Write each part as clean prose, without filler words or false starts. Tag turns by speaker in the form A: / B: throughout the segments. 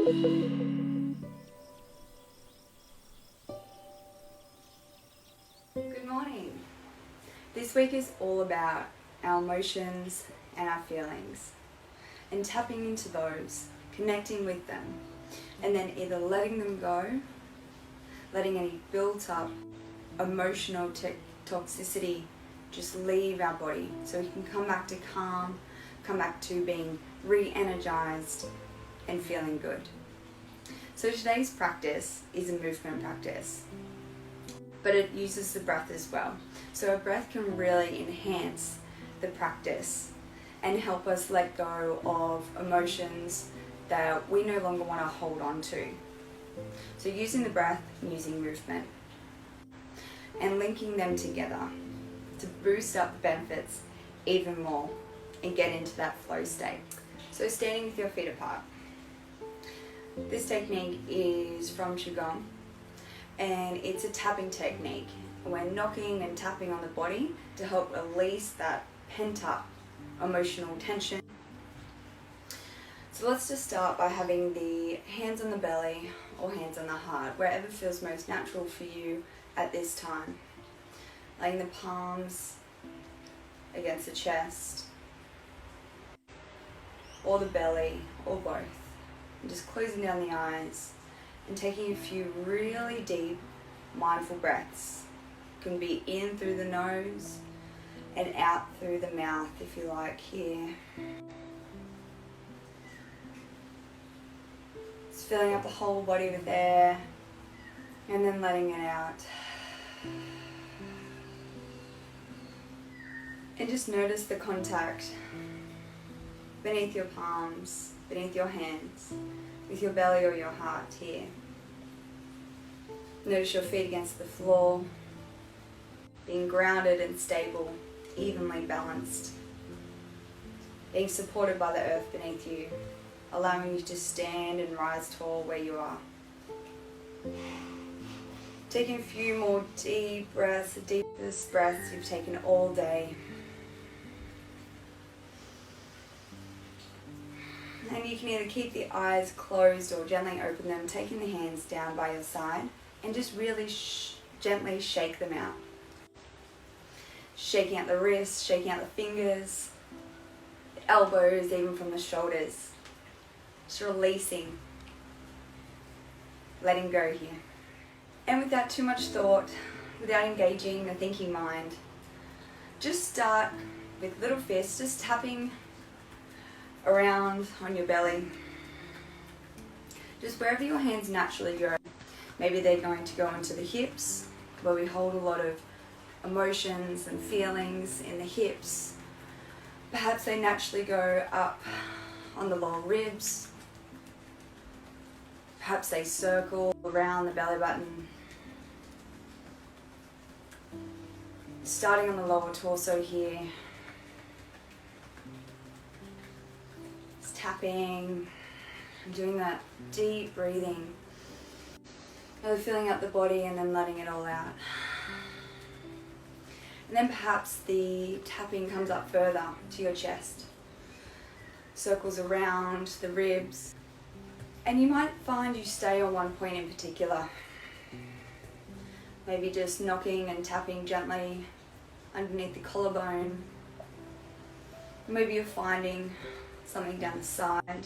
A: Good morning. This week is all about our emotions and our feelings and tapping into those, connecting with them, and then either letting them go, letting any built up emotional toxicity just leave our body so we can come back to calm, come back to being re-energized and feeling good. So today's practice is a movement practice, but it uses the breath as well. So our breath can really enhance the practice and help us let go of emotions that we no longer want to hold on to. So using the breath and using movement and linking them together to boost up the benefits even more and get into that flow state. So standing with your feet apart. This technique is from Qigong, and it's a tapping technique. We're knocking and tapping on the body to help release that pent up emotional tension. So let's just start by having the hands on the belly or hands on the heart, wherever feels most natural for you at this time. Laying the palms against the chest or the belly or both. And just closing down the eyes and taking a few really deep mindful breaths. It can be in through the nose and out through the mouth if you like here. Just filling up the whole body with air and then letting it out. And just notice the contact beneath your palms, beneath your hands, with your belly or your heart here. Notice your feet against the floor, being grounded and stable, evenly balanced, being supported by the earth beneath you, allowing you to stand and rise tall where you are. Taking a few more deep breaths, the deepest breaths you've taken all day. And you can either keep the eyes closed or gently open them, taking the hands down by your side and just really gently shake them out. Shaking out the wrists, shaking out the fingers, the elbows, even from the shoulders. Just releasing, letting go here. And without too much thought, without engaging the thinking mind, just start with little fists, just tapping around on your belly. Just wherever your hands naturally go. Maybe they're going to go into the hips, where we hold a lot of emotions and feelings in the hips. Perhaps they naturally go up on the lower ribs. Perhaps they circle around the belly button. Starting on the lower torso here. Just tapping and doing that deep breathing. Really filling up the body and then letting it all out. And then perhaps the tapping comes up further to your chest. Circles around the ribs. And you might find you stay on one point in particular. Maybe just knocking and tapping gently underneath the collarbone. Maybe you're finding something down the side.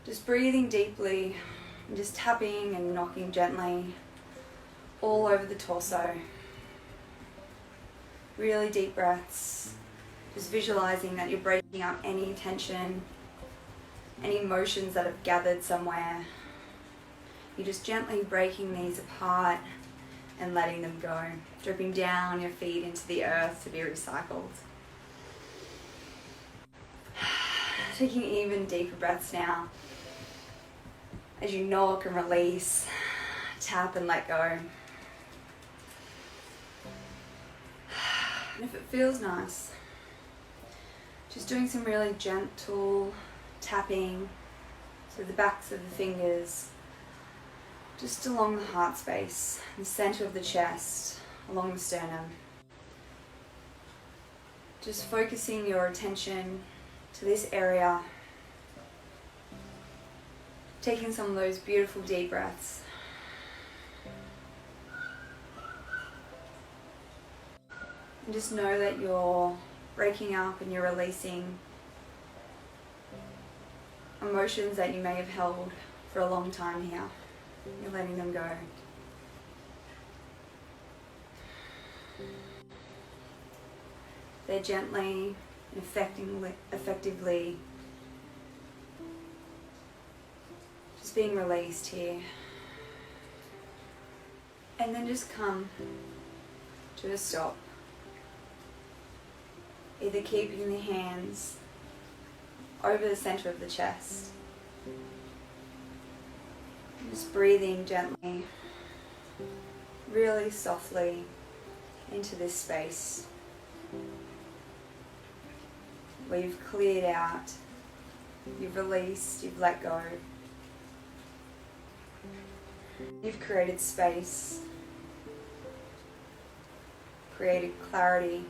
A: Just breathing deeply and just tapping and knocking gently all over the torso. Really deep breaths. Just visualizing that you're breaking up any tension, any emotions that have gathered somewhere. You're just gently breaking these apart and letting them go, dripping down your feet into the earth to be recycled. Taking even deeper breaths now as you knock and release, tap and let go. And if it feels nice, just doing some really gentle tapping through the backs of the fingers, just along the heart space, the center of the chest, along the sternum. Just focusing your attention to this area taking some of those beautiful deep breaths. And just know that you're breaking up and you're releasing emotions that you may have held for a long time here. You're letting them go. They're gently and effectively just being released here. And then just come to a stop. Either keeping the hands over the center of the chest. Just breathing gently, really softly into this space where you've cleared out, you've released, you've let go. You've created space, created clarity,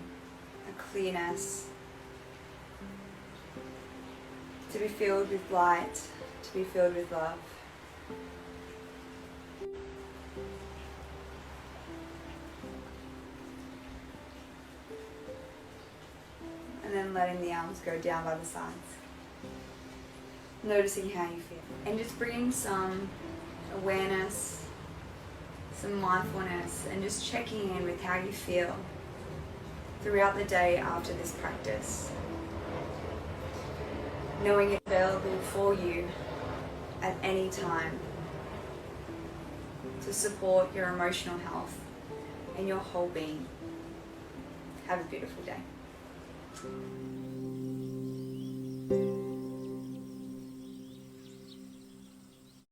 A: a clearness, to be filled with light, to be filled with love. And then letting the arms go down by the sides. Noticing how you feel. And just bringing some awareness, some mindfulness, and just checking in with how you feel throughout the day after this practice. Knowing it's available for you at any time to support your emotional health and your whole being. Have a beautiful day.